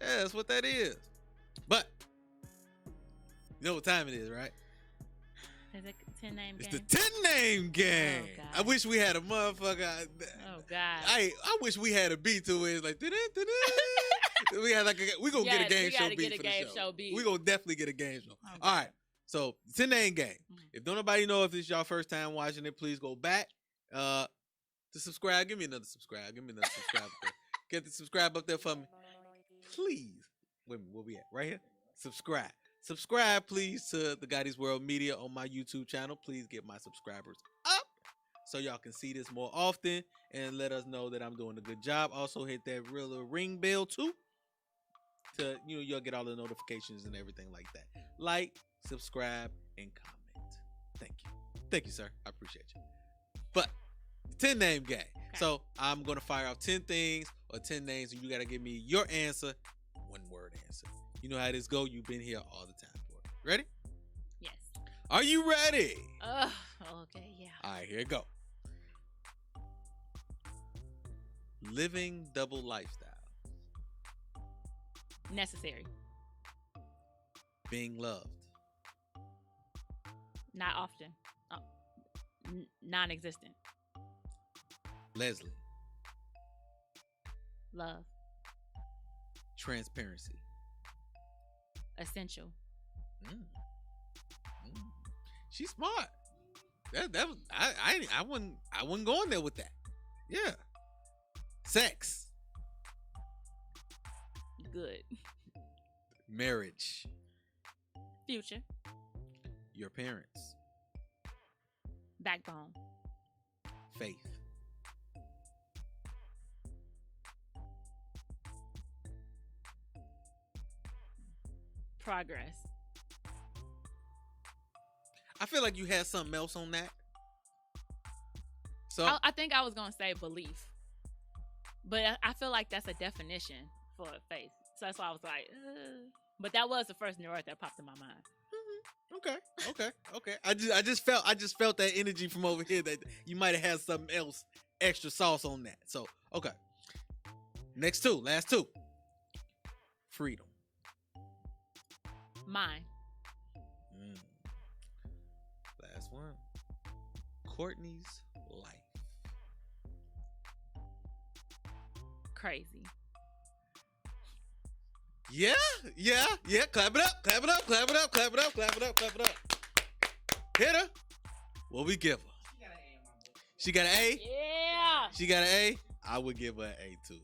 that's what that is. But you know what time it is, right? Is it 10 name game? It's the 10 name game. Oh, God. I wish we had a motherfucker. Oh God. I wish we had a beat to it. It's like we had we gonna get a game show beat for the show. We gonna definitely get a game show. Oh, all right. So 10 name game. Mm-hmm. If don't nobody know if it's y'all first time watching it, please go back to subscribe. Give me another subscribe. Get the subscribe up there for me, please. Wait a minute, where we at? Right here. Subscribe, please, to the Gotti's World Media on my YouTube channel. Please get my subscribers up so y'all can see this more often and let us know that I'm doing a good job. Also, hit that little ring bell too, to you'll get all the notifications and everything like that. Like, subscribe, and comment. Thank you, sir. I appreciate you. But 10 name game. Okay. So I'm gonna fire off 10 things or 10 names, and you gotta give me your answer, one word answer. You know how this go. You've been here all the time for it. Ready? Yes. Are you ready? Okay, yeah. All right, here it go. Living double lifestyle. Necessary. Being loved. Not often. Non-existent. Leslie. Love. Transparency. Essential. She's smart. That was I wasn't going there with that. Yeah. Sex. Good. Marriage. Future. Your parents. Backbone. Faith. Progress. I feel like you had something else on that. So I think I was gonna say belief, but I feel like that's a definition for faith. So that's why I was like, but that was the first word that popped in my mind. Okay. I just felt that energy from over here that you might have had something else, extra sauce on that. So okay. Last two. Freedom. Mine. Last one. Courtney's life. Crazy. Yeah. Clap it up. Hit her. What we give her? She got an A? Yeah. She got an A? I would give her an A too.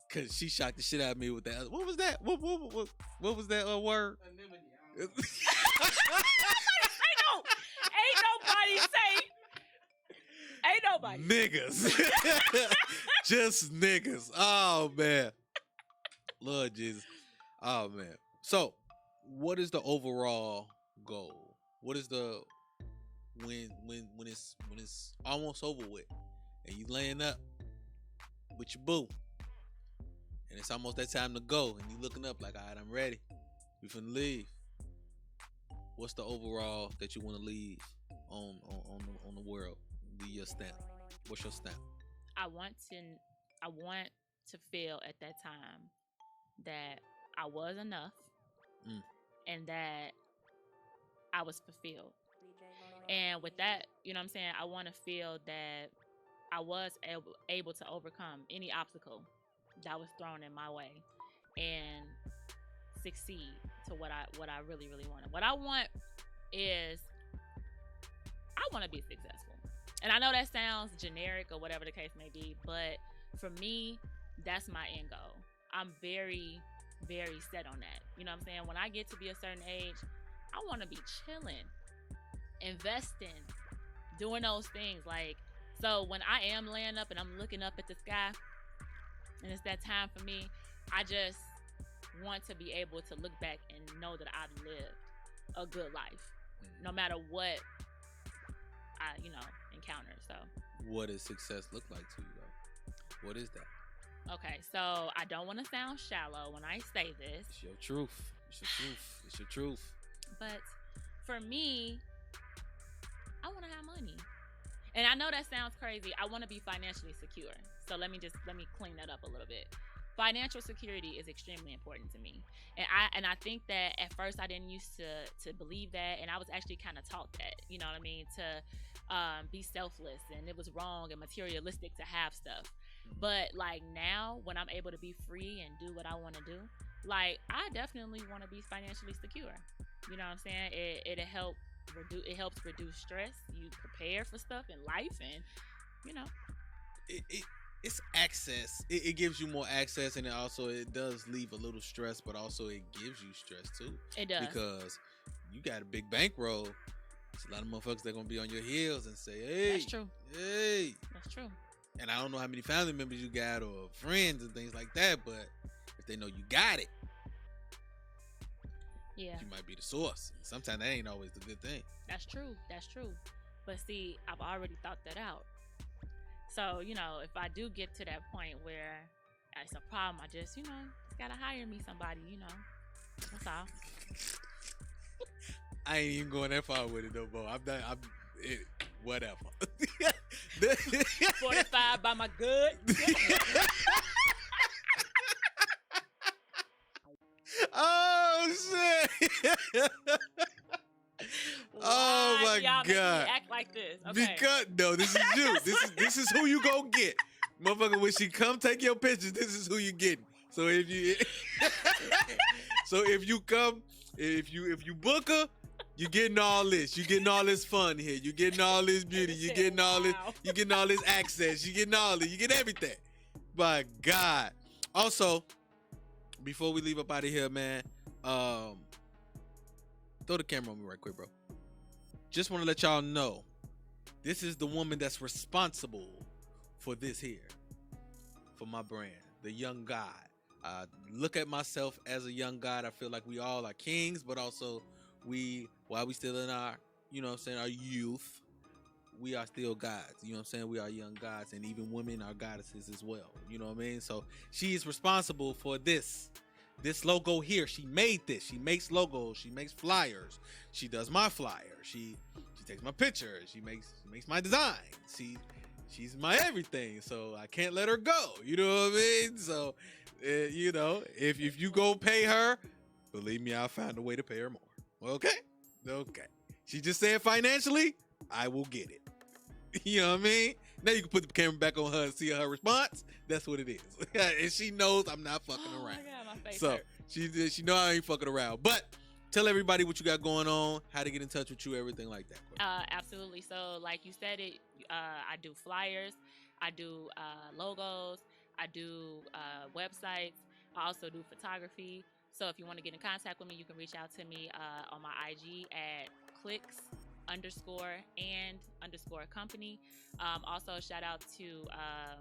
Cause she shocked the shit out of me with that. What was that? What was that word? Ain't nobody. Niggas. Just niggas. Oh man. Lord Jesus. Oh man. So, what is the overall goal? What is the when it's almost over with and you laying up with your boo and it's almost that time to go and you looking up like, all right, I'm ready. We finna leave. What's the overall that you want to leave on the world? Your stamp. What's your stamp? I want to feel at that time that I was enough and that I was fulfilled. And with that, you know what I'm saying, I want to feel that I was able to overcome any obstacle that was thrown in my way and succeed to what I really want. What I want is I want to be successful. And I know that sounds generic or whatever the case may be, but for me, that's my end goal. I'm very, very set on that. You know what I'm saying? When I get to be a certain age, I want to be chilling, investing, doing those things. Like, so when I am laying up and I'm looking up at the sky and it's that time for me, I just want to be able to look back and know that I've lived a good life, no matter what I, encounter. So what does success look like to you, though? What is that? Okay, so I don't want to sound shallow when I say this. It's your truth. It's your truth. It's your truth. But for me, I want to have money. And I know that sounds crazy. I want to be financially secure. So let me clean that up a little bit. Financial security is extremely important to me. And I think that at first I didn't used to believe that, and I was actually kind of taught that, you know what I mean, to be selfless, and it was wrong and materialistic to have stuff. But like now, when I'm able to be free and do what I want to do, like I definitely want to be financially secure. You know what I'm saying? It helps reduce stress. You prepare for stuff in life, and it's access. It gives you more access, and it does leave a little stress, but also it gives you stress too. It does, because you got a big bankroll. There's a lot of motherfuckers that gonna be on your heels and say, "Hey, that's true. Hey, that's true." And I don't know how many family members you got or friends and things like that, but if they know you got it, yeah, you might be the source. Sometimes that ain't always the good thing. That's true. That's true. But see, I've already thought that out. So, if I do get to that point where it's a problem, I just, gotta hire me somebody, That's all. I ain't even going that far with it though, bro. Whatever. 45 by my good. Oh shit. Oh my God. Act like this. Okay. Because no, this is you. This is who you gonna get. Motherfucker, when she come take your pictures, this is who you getting. So if you book her, you getting all this. You getting all this fun here. You getting all this beauty. You getting all this. You getting all this access. You getting all this. You get everything. My God. Also, before we leave up out of here, man, throw the camera on me right quick, bro. Just want to let y'all know, this is the woman that's responsible for this here, for my brand, the young God. Look at myself as a young God. I feel like we all are kings, but also while we still in our, our youth, we are still gods. You know what I'm saying? We are young gods, and even women are goddesses as well. You know what I mean? So she is responsible for this logo here. She made this. She makes logos. She makes flyers. She does my flyer. She takes my pictures. She makes my design. She's my everything. So I can't let her go. You know what I mean? So if you go pay her, believe me, I'll find a way to pay her more. Okay. She just said financially, I will get it. You know what I mean? Now you can put the camera back on her and see her response. That's what it is. And she knows I'm not fucking around. Oh my God, my face so hurt. she know I ain't fucking around. But tell everybody what you got going on, how to get in touch with you, everything like that. Absolutely. So like you said it, I do flyers, I do logos, I do websites, I also do photography. So if you want to get in contact with me, you can reach out to me on my IG at clicks_and_company. Also, shout out to, I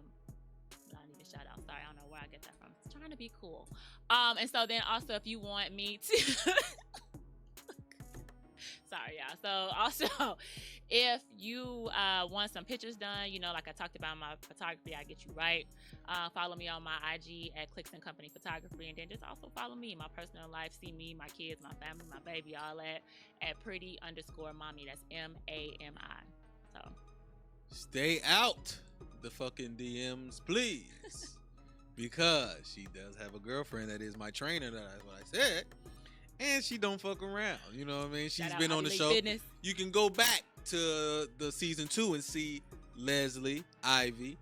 need a shout out. Sorry, I don't know where I get that from. I'm trying to be cool. And so then also, if you want me to, sorry, y'all. So also, if you want some pictures done, like I talked about my photography, I get you right. Follow me on my IG at Clicks and Company Photography, and then just also follow me in my personal life. See me, my kids, my family, my baby, all that at pretty_mommy. That's MAMI. So stay out the fucking DMs, please, because she does have a girlfriend that is my trainer. That's what I said. And she don't fuck around. You know what I mean? She's been on the show. Fitness. You can go back to the season 2 and see Leslie Ivy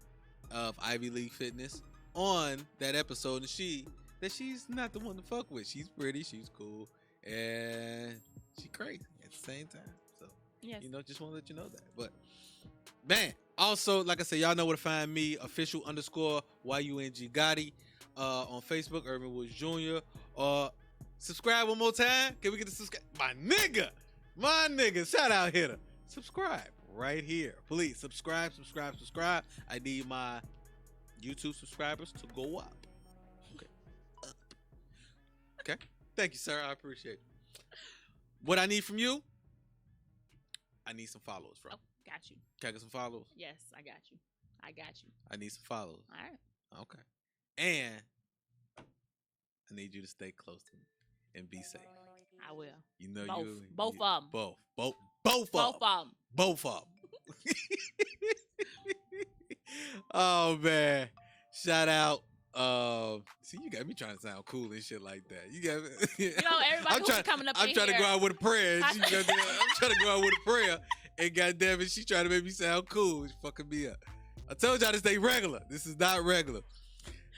of Ivy League Fitness on that episode, and she that she's not the one to fuck with. She's pretty, she's cool, and she crazy at the same time. So, Yes. just want to let you know that. But, man, also, like I said, y'all know where to find me, official _ YUNG Gotti on Facebook, Urban Woods Jr. Subscribe one more time. Can we get the subscribe? My nigga, shout out hitter. Subscribe right here. Please subscribe. I need my YouTube subscribers to go up. Okay. Thank you, sir. I appreciate it. What I need from you, I need some followers from. Oh, got you. Can I get some followers? Yes, I got you. I need some followers. All right. Okay. And I need you to stay close to me and be safe. I will. You know both of them. Both of them. Oh man. Shout out. See, you got me trying to sound cool and shit like that. You got everybody who's coming up I'm trying to go out with a prayer. I'm trying to go out with a prayer. And goddamn it, she trying to make me sound cool. She fucking me up. I told y'all to stay regular. This is not regular.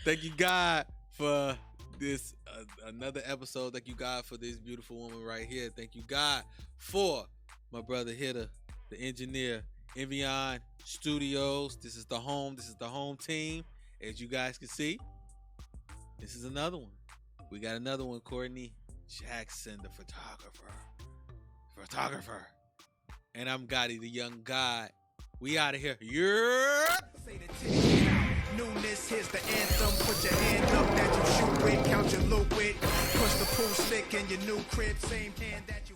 Thank you, God, for this another episode. Thank you, God, for this beautiful woman right here. Thank you, God, for my brother Hitter, the engineer, Envion Studios. This is the home team. As you guys can see, this is another one. We got another one, Courtney Jackson, the photographer. And I'm Gotti, the young God. We out of here. Yeah. Newness, here's the anthem. Put your hand up that you shoot with. Count your loot with. Push the pool stick in your new crib. Same hand that you